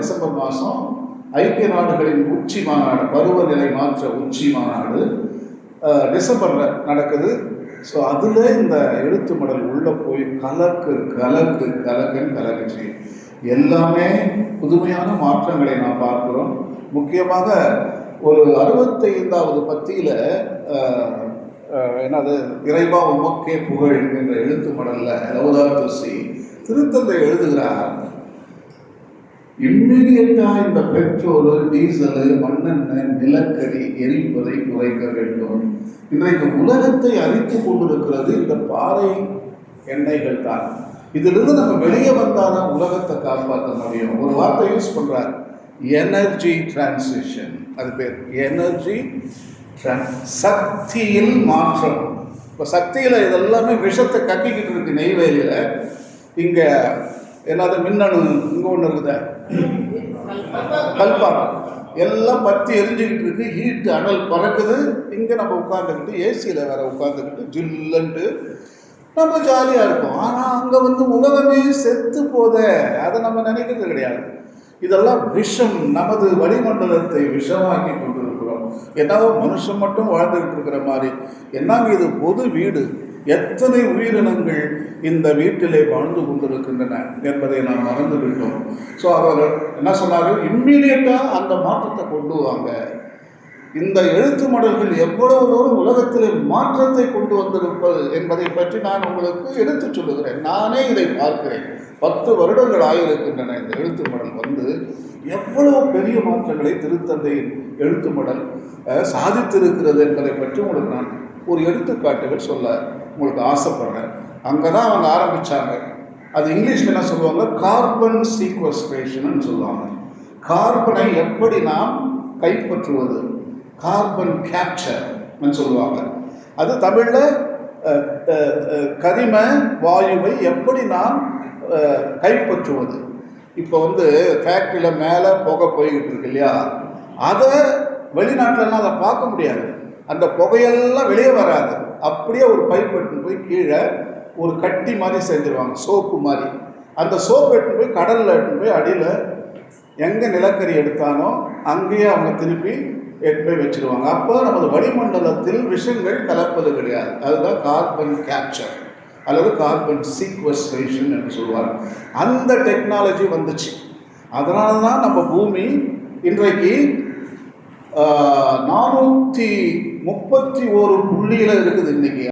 December மாதம் ஐக்கிய நாடுகளின் உச்சி மாநாடு, பருவநிலை மாற்ற உச்சி மாநாடு டிசம்பரில் நடக்குது. ஸோ அதில் இந்த எழுத்து மடல் உள்ளே போய் கலக்குன்னு கலக்குச்சு. எல்லாமே புதுமையான மாற்றங்களை நாம் பார்க்கிறோம். முக்கியமாக ஒரு 65வது பத்தியில் என்னது, இறைவா உமக்கே புகழ் என்ற எழுத்து மடலில் லவுதாத்துசி திருத்தந்தை எழுதுகிறார், இம்மிடியட்டா இந்த பெட்ரோல், டீசல், மண்ணெண்ணெய், நிலக்கரி எரிப்பதை குறைக்க வேண்டும். இன்றைக்கு உலகத்தை அழித்து கொண்டிருக்கிறது இந்த பாறை எண்ணெய்கள் தான். இதிலிருந்து நம்ம வெளியே வந்தாதான் உலகத்தை காப்பாற்ற முடியும். ஒரு வார்த்தை யூஸ் பண்றார், எனர்ஜி டிரான்சிஷன். அது பேர் எனர்ஜி சக்தியில் மாற்றம். இப்போ சக்தியில் இதெல்லாமே விஷத்தை கக்கிக்கிட்டு இருக்கு. நெய்வேலியில் இங்கே என்னது மின்னணு இங்கே ஒன்று இருக்குதா, கல்பாக்கம் எல்லாம் பற்றி எரிஞ்சுக்கிட்டு இருக்கு. ஹீட்டு அனல் பறக்குது. இங்கே நம்ம உட்காந்துக்கிட்டு ஏசியில் வேற உட்காந்துக்கிட்டு ஜில்லுன்ட்டு நம்ம ஜாலியாக இருக்கும். ஆனால் அங்கே வந்து உலகமே செத்து போத, அதை நம்ம நினைக்கிறது கிடையாது. இதெல்லாம் விஷம், நமது வளிமண்டலத்தை விஷமாக்கி கொண்டிருக்கிறோம். என்னவோ மனுஷன் மட்டும் வாழ்ந்துகிட்டு இருக்கிற மாதிரி. என்னங்க இது பொது வீடு, எத்தனை உயிரினங்கள் இந்த வீட்டிலே வாழ்ந்து கொண்டிருக்கின்றன என்பதை நாம் மறந்து விட்டோம். ஸோ அவர் என்ன சொன்னார்கள், இம்மீடியட்டாக அந்த மாற்றத்தை கொண்டு வாங்க. இந்த எழுத்து மடல்கள் எவ்வளவு தூரம் உலகத்திலே மாற்றத்தை கொண்டு வந்திருப்பது என்பதை பற்றி நான் உங்களுக்கு எடுத்து சொல்லுகிறேன். நானே இதை பார்க்கிறேன். 10 வருடங்கள் ஆகியிருக்கின்றன இந்த எழுத்து மடல் வந்து. எவ்வளவு பெரிய மாற்றங்களை திருத்தந்தையின் எழுத்து மடல் சாதித்திருக்கிறது என்பதை பற்றி உங்களுக்கு நான் ஒரு எடுத்துக்காட்டுகள் சொல்ல உங்களுக்கு ஆசைப்படுறேன். அங்கே தான் அவங்க ஆரம்பித்தாங்க. அது இங்கிலீஷில் என்ன சொல்லுவாங்க, கார்பன் சீக்வஸ்ட்ரேஷன் சொல்லுவாங்க. கார்பனை எப்படி நாம் கைப்பற்றுவது, கார்பன் கேப்சர் சொல்லுவாங்க. அது தமிழில் கரிம வாயுவை எப்படி நாம் கைப்பற்றுவது. இப்போ வந்து ஃபேக்ட்ரியில் மேலே புகை போய்கிட்டு இருக்கு இல்லையா, அதை வெளிநாட்டிலலாம் அதை பார்க்க முடியாது. அந்த புகையெல்லாம் வெளியே வராது. அப்படியே ஒரு பைப் எடுத்துன்னு போய் கீழே ஒரு கட்டி மாதிரி செஞ்சுருவாங்க, சோப்பு மாதிரி. அந்த சோப்பு எடுத்துன்னு போய் கடலில் எடுத்துன்னு போய் அடியில் எங்கே நிலக்கரி எடுத்தானோ அங்கேயே அவங்க திருப்பி எடுத்து போய் வச்சுருவாங்க. அப்போ நமது வளிமண்டலத்தில் விஷங்கள் கலப்பது கிடையாது. அதுதான் கார்பன் கேப்சர் அல்லது கார்பன் சீக்வஸ்ட்ரேஷன் என்று சொல்லுவாங்க. அந்த டெக்னாலஜி வந்துச்சு. அதனால தான் நம்ம பூமி இன்றைக்கு 431 புள்ளியில் இருக்குது இன்னைக்கு.